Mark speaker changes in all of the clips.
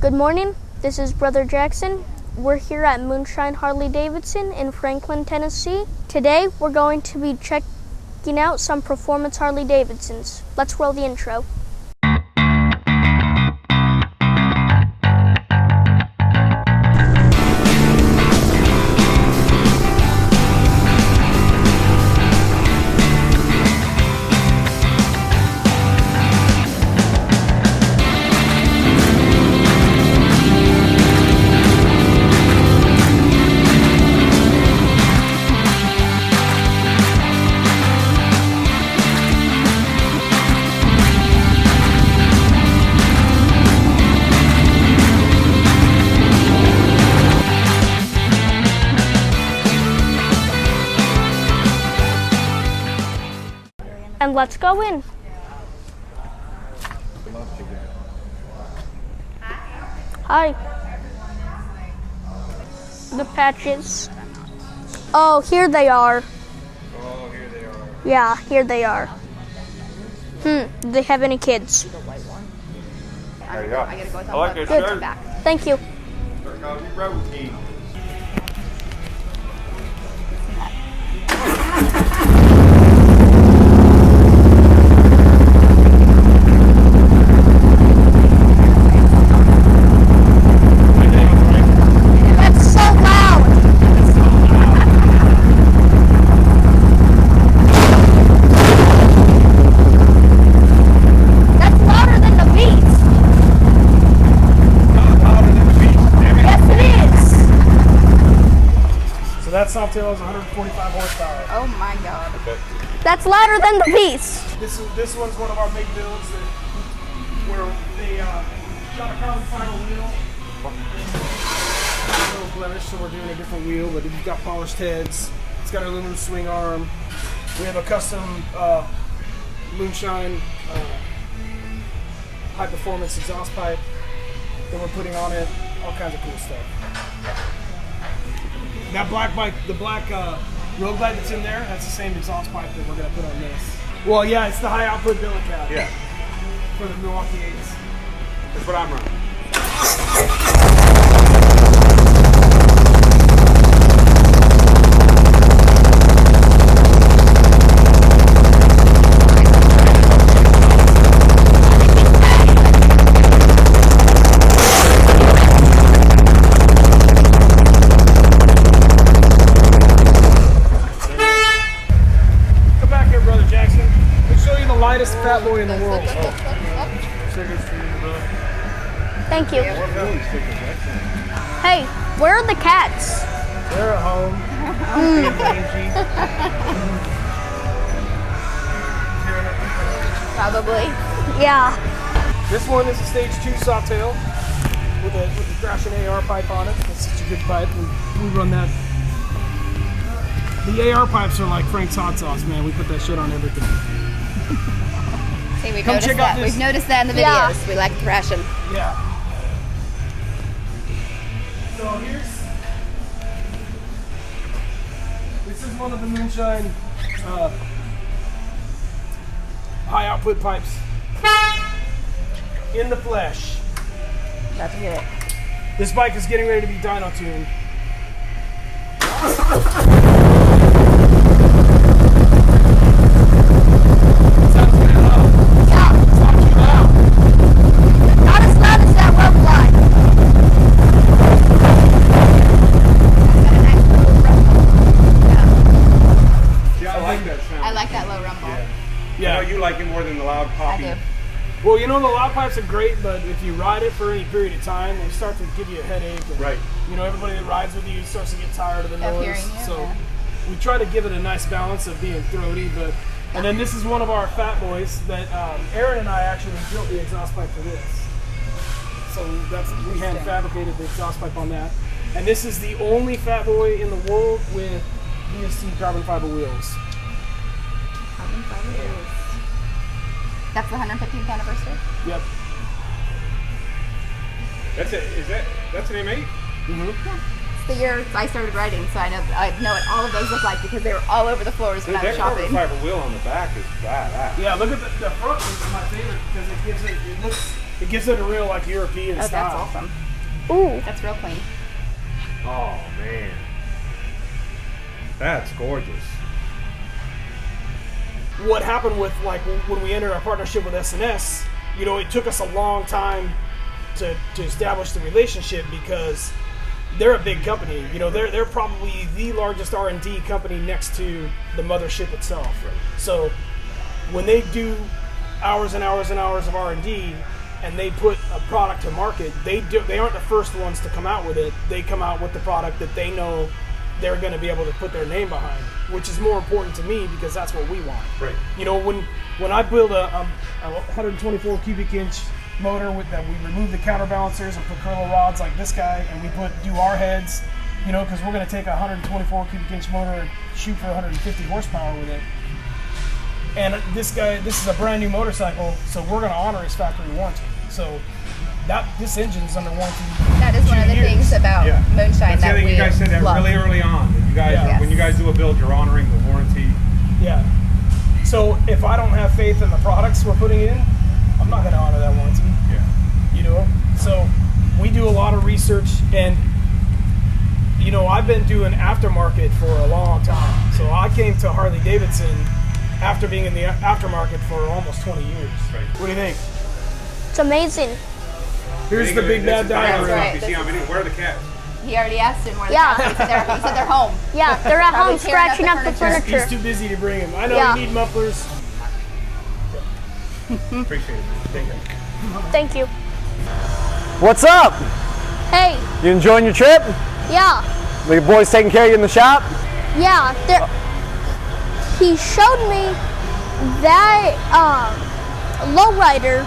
Speaker 1: Good morning, this is Brother Jackson. We're here at Moonshine Harley-Davidson in Franklin, Tennessee. Today we're going to be checking out some performance Harley-Davidsons. Let's roll the intro. And let's go in. Hi. The patches. Oh, here they are.
Speaker 2: Oh, here they are.
Speaker 1: Yeah, here they are. Do they have any kids?
Speaker 2: There you go.
Speaker 3: I gotta go with
Speaker 2: I like your
Speaker 1: Good.
Speaker 2: shirt.
Speaker 3: back.
Speaker 1: Thank you.
Speaker 2: Roadglide.
Speaker 1: That's so loud. That's louder than the beats. Yes, it is.
Speaker 4: So that Softail is 145 horsepower.
Speaker 3: Oh my god.
Speaker 1: That's louder than the beast.
Speaker 4: This one's one of our big builds where they got a carbon fiber wheel. A little blemish, so we're doing a different wheel, but it's got polished heads. It's got an aluminum swing arm. We have a custom Moonshine high performance exhaust pipe that we're putting on it. All kinds of cool stuff. That black bike, the black Roadglide that's in there, that's the same exhaust pipe that we're going to put on this. Well, yeah, it's the high output billet cap.
Speaker 2: Yeah,
Speaker 4: For the Milwaukee 8s.
Speaker 2: that's what I'm running.
Speaker 4: Come back here, Brother Jackson. We'll show you the lightest fat boy in the world.
Speaker 1: Thank you. Hey, where are the cats?
Speaker 4: They're at home. Being mangy.
Speaker 3: Probably.
Speaker 1: Yeah.
Speaker 4: This one is a stage 2 Softail with a Thrashing AR pipe on it. It's such a good pipe. We run that. The AR pipes are like Frank's hot sauce, man. We put that shit on everything.
Speaker 3: Hey, we've
Speaker 4: Come
Speaker 3: noticed
Speaker 4: check out
Speaker 3: that.
Speaker 4: this.
Speaker 3: We've noticed that in the
Speaker 1: Yeah.
Speaker 3: videos. We like thrashing.
Speaker 4: Yeah. So this is one of the Moonshine high output pipes in the flesh.
Speaker 3: That's good.
Speaker 4: This bike is getting ready to be dyno tuned. Sounds good enough.
Speaker 1: Yeah.
Speaker 4: It's not too loud.
Speaker 1: Not as loud as that Roadglide.
Speaker 2: Yeah, I like that sound.
Speaker 3: I like that low rumble.
Speaker 2: Yeah. I know you like it more than the loud
Speaker 3: I
Speaker 2: poppy.
Speaker 3: do.
Speaker 4: Well, you know, the loud pipes are great, but if you ride it for any period of time, they start to give you a headache. And,
Speaker 2: Right.
Speaker 4: You know, everybody that rides with you starts to get tired of the noise.
Speaker 3: hearing you,
Speaker 4: So
Speaker 3: yeah.
Speaker 4: we try to give it a nice balance of being throaty, but. And then this is one of our fat boys that Aaron and I actually built the exhaust pipe for this. So we hand fabricated the exhaust pipe on that. And this is the only fat boy in the world with VST carbon fiber wheels.
Speaker 3: Carbon fiber wheels. That's the 115th anniversary.
Speaker 4: Yep.
Speaker 2: That's an M8?
Speaker 4: Mm-hmm.
Speaker 3: It's the year I started riding, so I know what all of those look like because they were all over the floors when I was
Speaker 2: That carbon
Speaker 3: shopping.
Speaker 2: fiber wheel on the back is badass.
Speaker 4: Yeah, look at the front is my favorite because it looks It gives it a real like European
Speaker 3: Oh,
Speaker 4: style.
Speaker 3: that's awesome.
Speaker 1: Ooh.
Speaker 3: That's real clean.
Speaker 2: Oh man, that's gorgeous.
Speaker 4: What happened with like when we entered our partnership with SNS, you know, it took us a long time to establish the relationship because they're a big company. You know, they're probably the largest R&D company next to the mothership itself.
Speaker 2: Right.
Speaker 4: So when they do hours and hours and hours of R&D and they put a product to market, they aren't the first ones to come out with it. They come out with the product that they know they're going to be able to put their name behind, which is more important to me because that's what we want.
Speaker 2: Right.
Speaker 4: You know, when I build a 124 cubic inch motor with that, we remove the counterbalancers and put curler rods like this guy, and we do our heads, you know, because we're going to take a 124 cubic inch motor and shoot for 150 horsepower with it. And this is a brand new motorcycle, so we're going to honor his factory warranty. So this engine's under warranty.
Speaker 3: That is one of the
Speaker 4: 2 years.
Speaker 3: things about Moonshine
Speaker 2: That's the
Speaker 3: that
Speaker 2: thing,
Speaker 3: we
Speaker 2: you guys said that
Speaker 3: love.
Speaker 2: really early on. That you guys,
Speaker 4: Yeah.
Speaker 2: when you guys do a build, you're honoring the warranty.
Speaker 4: Yeah. So if I don't have faith in the products we're putting in, I'm not going to honor that warranty.
Speaker 2: Yeah.
Speaker 4: You know, so we do a lot of research, and you know, I've been doing aftermarket for a long time. So I came to Harley-Davidson after being in the aftermarket for almost 20 years.
Speaker 2: Right.
Speaker 4: What do you think?
Speaker 1: It's amazing.
Speaker 4: Here's the big bad diamond
Speaker 3: That's
Speaker 4: ring.
Speaker 3: right.
Speaker 2: You see how many? Where are the cats?
Speaker 3: He already asked him where the
Speaker 1: Yeah.
Speaker 3: cats are. He said they're home.
Speaker 1: Yeah, they're at
Speaker 3: Probably
Speaker 1: home
Speaker 3: tearing up
Speaker 1: scratching
Speaker 3: the
Speaker 1: up the
Speaker 3: furniture.
Speaker 1: furniture.
Speaker 4: He's too busy to bring him. I know
Speaker 1: Yeah.
Speaker 4: you need mufflers.
Speaker 2: Appreciate it. Thank you.
Speaker 1: Thank you.
Speaker 5: What's up?
Speaker 1: Hey,
Speaker 5: You enjoying your trip?
Speaker 1: yeah,
Speaker 5: The boys taking care of you in the shop?
Speaker 1: yeah. He showed me that lowrider,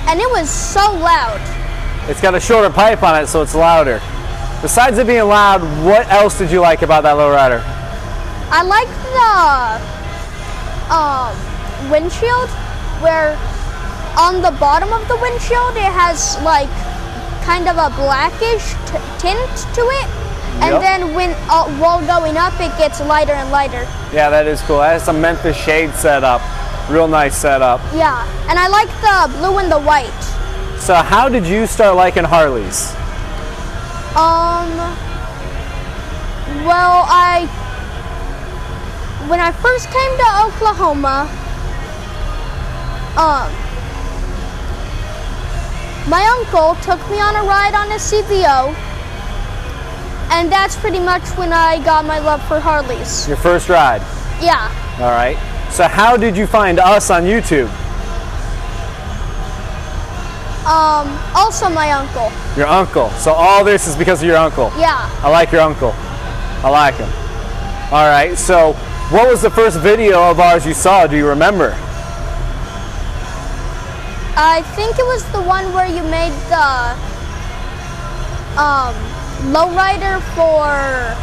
Speaker 1: and it was so loud.
Speaker 5: It's got a shorter pipe on it, so it's louder. Besides it being loud, what else did you like about that lowrider?
Speaker 1: I like the windshield, where on the bottom of the windshield it has like kind of a blackish tint to it, and
Speaker 5: Yep.
Speaker 1: then while going up it gets lighter and lighter.
Speaker 5: Yeah, that is cool. That has some Memphis shade setup. Real nice setup.
Speaker 1: Yeah, and I like the blue and the white.
Speaker 5: So how did you start liking Harleys?
Speaker 1: Well, when I first came to Oklahoma, my uncle took me on a ride on a CVO, and that's pretty much when I got my love for Harleys.
Speaker 5: Your first ride.
Speaker 1: Yeah.
Speaker 5: All right. So how did you find us on YouTube?
Speaker 1: Also my uncle.
Speaker 5: Your uncle. So all this is because of your uncle.
Speaker 1: Yeah.
Speaker 5: I like your uncle. I like him. All right. So what was the first video of ours you saw? Do you remember?
Speaker 1: I think it was the one where you made the lowrider for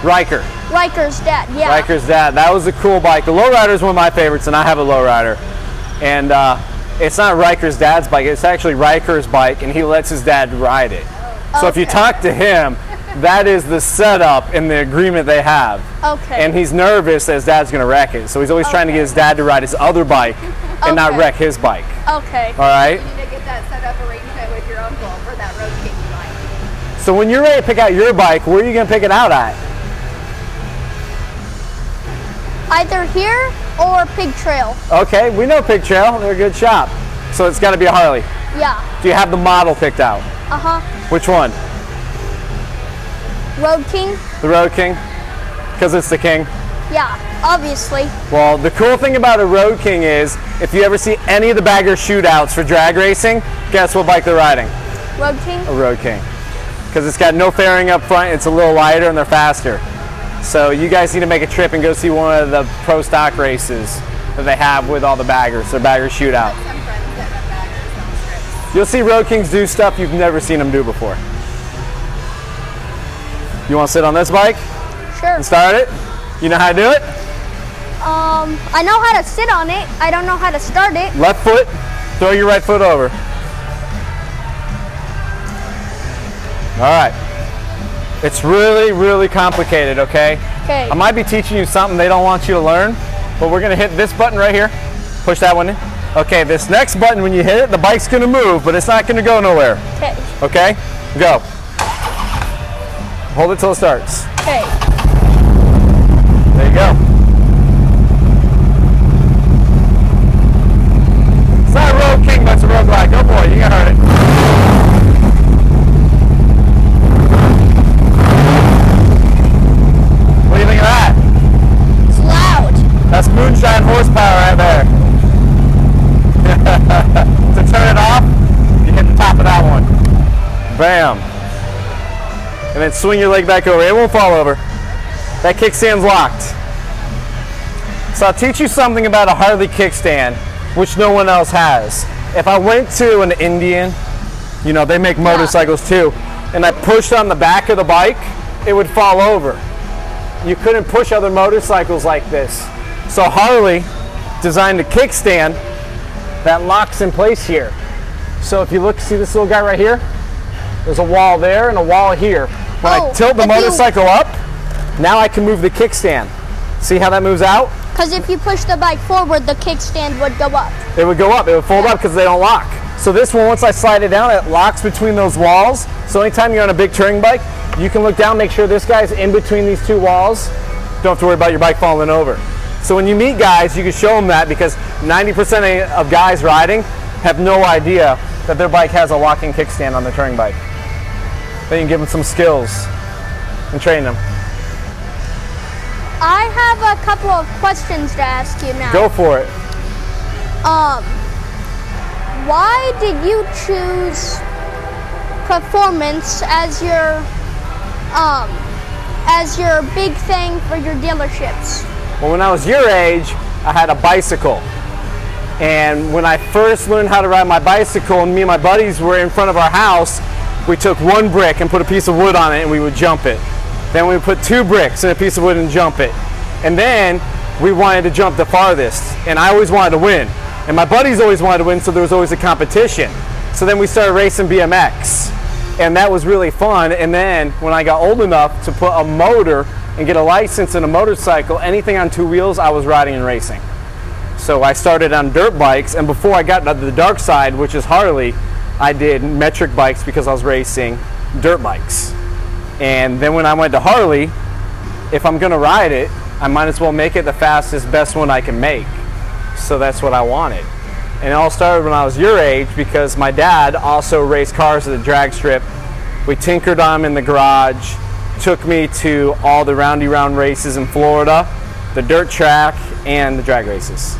Speaker 5: Riker.
Speaker 1: Riker's dad. Yeah.
Speaker 5: Riker's dad. That was a cool bike. The lowrider is one of my favorites, and I have a lowrider. And it's not Riker's dad's bike. It's actually Riker's bike, and he lets his dad ride it. So if you
Speaker 1: Okay.
Speaker 5: talk to him, that is the setup in the agreement they have.
Speaker 1: Okay.
Speaker 5: And he's nervous that his dad's going to wreck it. So he's always trying to get his dad to ride his other bike and not
Speaker 1: Okay.
Speaker 5: wreck his bike.
Speaker 1: Okay.
Speaker 5: All right?
Speaker 3: You need to get that set up arrangement with your uncle for that Road King bike.
Speaker 5: So when you're ready to pick out your bike, where are you going to pick it out at?
Speaker 1: Either here or Pig Trail.
Speaker 5: Okay, we know Pig Trail. They're a good shop. So it's got to be a Harley.
Speaker 1: Yeah.
Speaker 5: Do you have the model picked out?
Speaker 1: Uh-huh.
Speaker 5: Which one?
Speaker 1: Road King?
Speaker 5: The Road King? Because it's the king?
Speaker 1: Yeah, obviously.
Speaker 5: Well, the cool thing about a Road King is if you ever see any of the bagger shootouts for drag racing, guess what bike they're riding?
Speaker 1: Road King?
Speaker 5: A Road King. Because it's got no fairing up front, it's a little lighter, and they're faster. So you guys need to make a trip and go see one of the pro stock races that they have with all the baggers, their bagger shootout.
Speaker 3: Some friends that have baggers on strips.
Speaker 5: You'll see Road Kings do stuff you've never seen them do before. You want to sit on this bike
Speaker 1: Sure.
Speaker 5: and start it? You know how to do it?
Speaker 1: I know how to sit on it. I don't know how to start it.
Speaker 5: Left foot, throw your right foot over. All right. It's really, really complicated, okay?
Speaker 1: Okay.
Speaker 5: I might be teaching you something they don't want you to learn, but we're gonna hit this button right here. Push that one in. Okay, this next button, when you hit it, the bike's gonna move, but it's not gonna go nowhere.
Speaker 1: Okay.
Speaker 5: Okay? Go. Hold it till it starts.
Speaker 1: Okay.
Speaker 5: There you go. It's not a Road King, but it's a Roadglide. Go for it, you can hurt it. What do you think of that?
Speaker 1: It's loud.
Speaker 5: That's moonshine horsepower right there. To turn it off, you hit the top of that one. Bam. And then swing your leg back over. It won't fall over. That kickstand's locked. So I'll teach you something about a Harley kickstand, which no one else has. If I went to an Indian, you know, they make motorcycles too, and I pushed on the back of the bike, it would fall over. You couldn't push other motorcycles like this. So Harley designed a kickstand that locks in place here. So if you look, see this little guy right here? There's a wall there and a wall here. When I tilt the motorcycle up, now I can move the kickstand. See how that moves out?
Speaker 1: Because if you push the bike forward, the kickstand would go up.
Speaker 5: It would go up, it would fold up because they don't lock. So this one, once I slide it down, it locks between those walls. So anytime you're on a big touring bike, you can look down, make sure this guy's in between these two walls. Don't have to worry about your bike falling over. So when you meet guys, you can show them that, because 90% of guys riding have no idea that their bike has a locking kickstand on their touring bike. Then you can give them some skills and train them.
Speaker 1: I have a couple of questions to ask you now.
Speaker 5: Go for it.
Speaker 1: Why did you choose performance as your big thing for your dealerships?
Speaker 5: Well, when I was your age, I had a bicycle. And when I first learned how to ride my bicycle, and me and my buddies were in front of our house, we took one brick and put a piece of wood on it and we would jump it. Then we would put two bricks and a piece of wood and jump it. And then we wanted to jump the farthest. And I always wanted to win. And my buddies always wanted to win, so there was always a competition. So then we started racing BMX. And that was really fun. And then when I got old enough to put a motor and get a license in a motorcycle, anything on two wheels, I was riding and racing. So I started on dirt bikes, and before I got to the dark side, which is Harley, I did metric bikes because I was racing dirt bikes. And then when I went to Harley, if I'm gonna ride it, I might as well make it the fastest, best one I can make. So that's what I wanted. And it all started when I was your age, because my dad also raced cars at the drag strip. We tinkered on them in the garage, took me to all the roundy round races in Florida, the dirt track, and the drag races.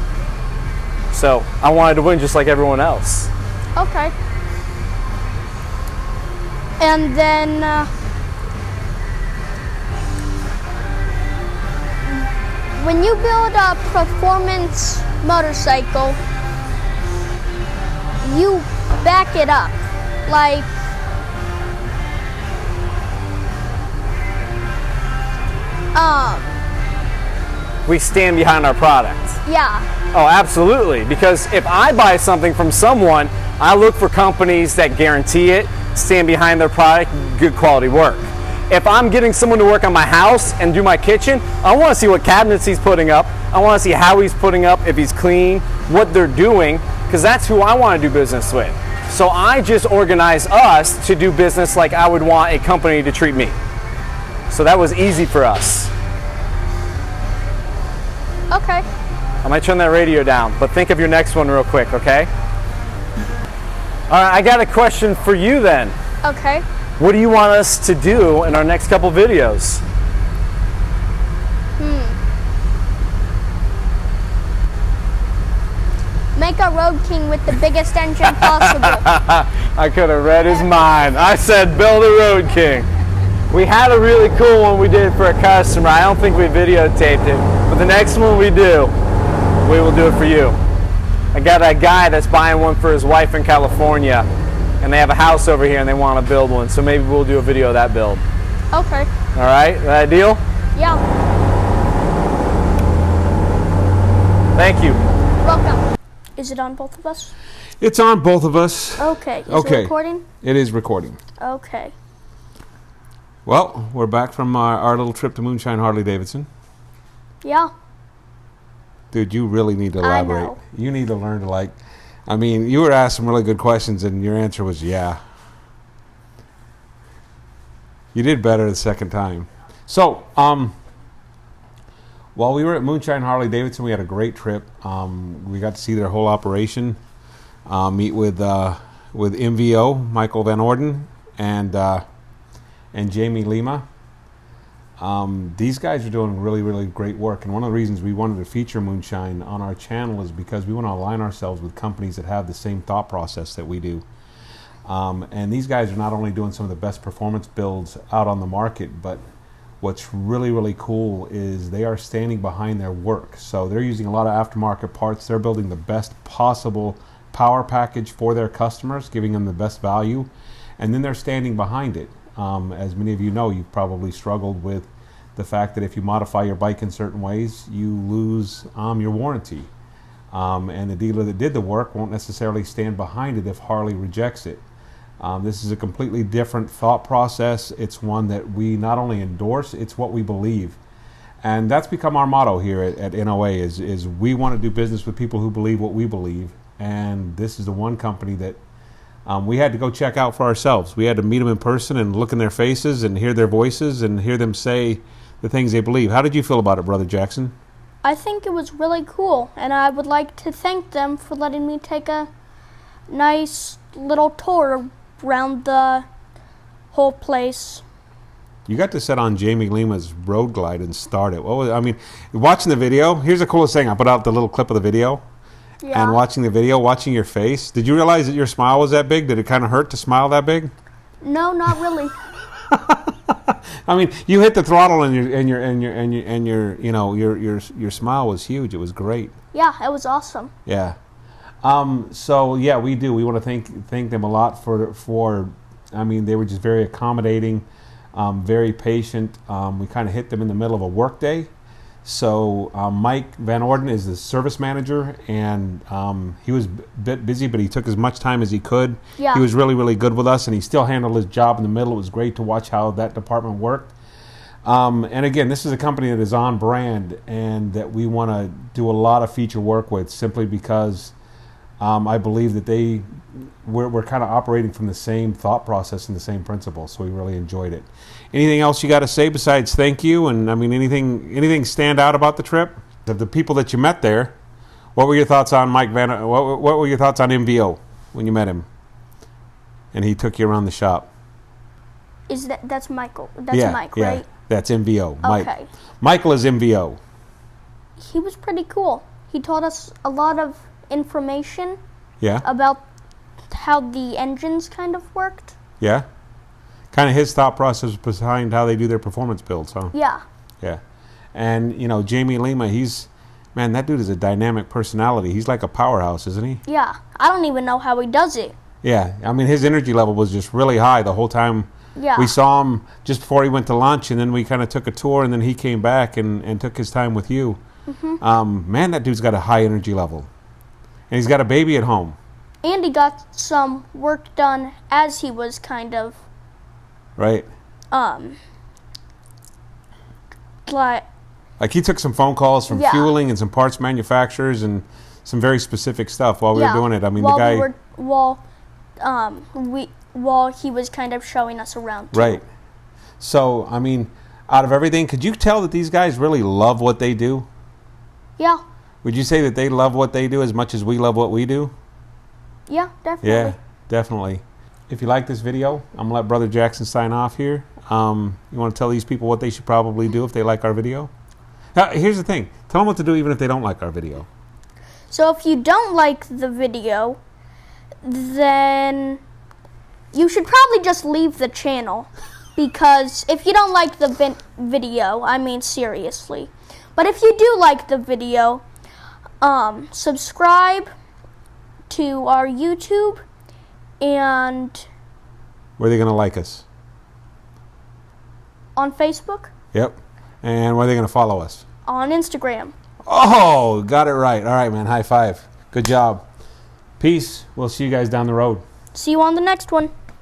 Speaker 5: So I wanted to win just like everyone else.
Speaker 1: Okay. And then when you build a performance motorcycle, you back it up. Like,
Speaker 5: we stand behind our product.
Speaker 1: yeah.
Speaker 5: Oh, absolutely. Because if I buy something from someone, I look for companies that guarantee it, stand behind their product, good quality work. If I'm getting someone to work on my house and do my kitchen, I want to see what cabinets he's putting up. I want to see how he's putting up, if he's clean, what they're doing, because that's who I want to do business with. So I just organize us to do business like I would want a company to treat me. So that was easy for us.
Speaker 1: Okay.
Speaker 5: I might turn that radio down, but think of your next one real quick, okay? All right, I got a question for you then.
Speaker 1: Okay.
Speaker 5: What do you want us to do in our next couple videos?
Speaker 1: Make a Road King with the biggest engine possible.
Speaker 5: I could have read his mind. I said build a Road King. We had a really cool one we did for a customer. I don't think we videotaped it, but the next one we do, we will do it for you. I got a guy that's buying one for his wife in California, and they have a house over here and they want to build one, so maybe we'll do a video of that build.
Speaker 1: Okay.
Speaker 5: All right, that deal?
Speaker 1: Yeah.
Speaker 5: Thank you.
Speaker 1: Welcome. Is it on both of us?
Speaker 2: It's on both of us.
Speaker 1: Okay. Is
Speaker 2: Okay.
Speaker 1: it recording?
Speaker 2: It is recording.
Speaker 1: Okay.
Speaker 6: Well, we're back from our little trip to Moonshine Harley-Davidson.
Speaker 1: Yeah.
Speaker 6: Dude, you really need to elaborate.
Speaker 1: I know.
Speaker 6: You need to learn to like. I mean, you were asked some really good questions, and your answer was yeah. You did better the second time. So, while we were at Moonshine Harley-Davidson, we had a great trip. We got to see their whole operation, meet with MVO, Michael VanOrden, and Jamie Lima. These guys are doing really, really great work. And one of the reasons we wanted to feature Moonshine on our channel is because we want to align ourselves with companies that have the same thought process that we do. And these guys are not only doing some of the best performance builds out on the market, but what's really, really cool is they are standing behind their work. So they're using a lot of aftermarket parts. They're building the best possible power package for their customers, giving them the best value. And then they're standing behind it. As many of you know, you've probably struggled with the fact that if you modify your bike in certain ways, you lose your warranty. And the dealer that did the work won't necessarily stand behind it if Harley rejects it. This is a completely different thought process. It's one that we not only endorse, it's what we believe. And that's become our motto here at NOA is we want to do business with people who believe what we believe. And this is the one company that we had to go check out for ourselves. We had to meet them in person and look in their faces and hear their voices and hear them say the things they believe. How did you feel about it, Brother Jackson?
Speaker 1: I think it was really cool, and I would like to thank them for letting me take a nice little tour around the whole place.
Speaker 6: You got to sit on Jamie Lima's Roadglide and start it. What was, I mean, watching the video, here's the coolest thing. I put out the little clip of the video.
Speaker 1: Yeah.
Speaker 6: And watching the video, watching your face, did you realize that your smile was that big? Did it kind of hurt to smile that big?
Speaker 1: No, not really.
Speaker 6: I mean, you hit the throttle and your smile was huge. It was great.
Speaker 1: Yeah, it was awesome.
Speaker 6: Yeah. So yeah, we do. We want to thank them a lot for. I mean, they were just very accommodating, very patient. We kind of hit them in the middle of a work day. So Mike VanOrden is the service manager, and he was a bit busy, but he took as much time as he could.
Speaker 1: Yeah.
Speaker 6: He was really, really good with us, and he still handled his job in the middle. It was great to watch how that department worked. And again, this is a company that is on brand and that we want to do a lot of feature work with simply because I believe that we're kind of operating from the same thought process and the same principle, so we really enjoyed it. Anything else you got to say besides thank you? And I mean, anything stand out about the trip? Of the people that you met there, what were your thoughts on Mike what were your thoughts on MVO when you met him and he took you around the shop?
Speaker 1: That's Michael? That's Mike, right?
Speaker 6: Yeah, that's MVO. Mike.
Speaker 1: Okay.
Speaker 6: Michael is MVO.
Speaker 1: He was pretty cool. He taught us a lot of information.
Speaker 6: Yeah.
Speaker 1: About how the engines kind of worked.
Speaker 6: Yeah. Kind of his thought process behind how they do their performance builds, huh?
Speaker 1: Yeah.
Speaker 6: Yeah. And, Jamie Lima, man, that dude is a dynamic personality. He's like a powerhouse, isn't he?
Speaker 1: Yeah. I don't even know how he does it.
Speaker 6: Yeah. I mean, his energy level was just really high the whole time.
Speaker 1: Yeah.
Speaker 6: We saw him just before he went to lunch, and then we kind of took a tour, and then he came back and took his time with you. Mm-hmm. Man, that dude's got a high energy level. And he's got a baby at home.
Speaker 1: And he got some work done as he was kind of...
Speaker 6: Right. Like he took some phone calls from fueling and some parts manufacturers and some very specific stuff while we were doing it. I mean,
Speaker 1: while he was kind of showing us around too.
Speaker 6: Right. So, I mean, out of everything, could you tell that these guys really love what they do?
Speaker 1: Yeah.
Speaker 6: Would you say that they love what they do as much as we love what we do?
Speaker 1: Yeah, definitely.
Speaker 6: Yeah, definitely. If you like this video, I'm going to let Brother Jackson sign off here. You want to tell these people what they should probably do if they like our video? Now, here's the thing. Tell them what to do even if they don't like our video.
Speaker 1: So if you don't like the video, then you should probably just leave the channel. Because if you don't like the video, I mean seriously. But if you do like the video, subscribe to our YouTube, and
Speaker 6: where are they going to like us?
Speaker 1: On Facebook.
Speaker 6: Yep. And where are they going to follow us?
Speaker 1: On Instagram.
Speaker 6: Oh, got it right. All right, man. High five. Good job. Peace. We'll see you guys down the road.
Speaker 1: See you on the next one.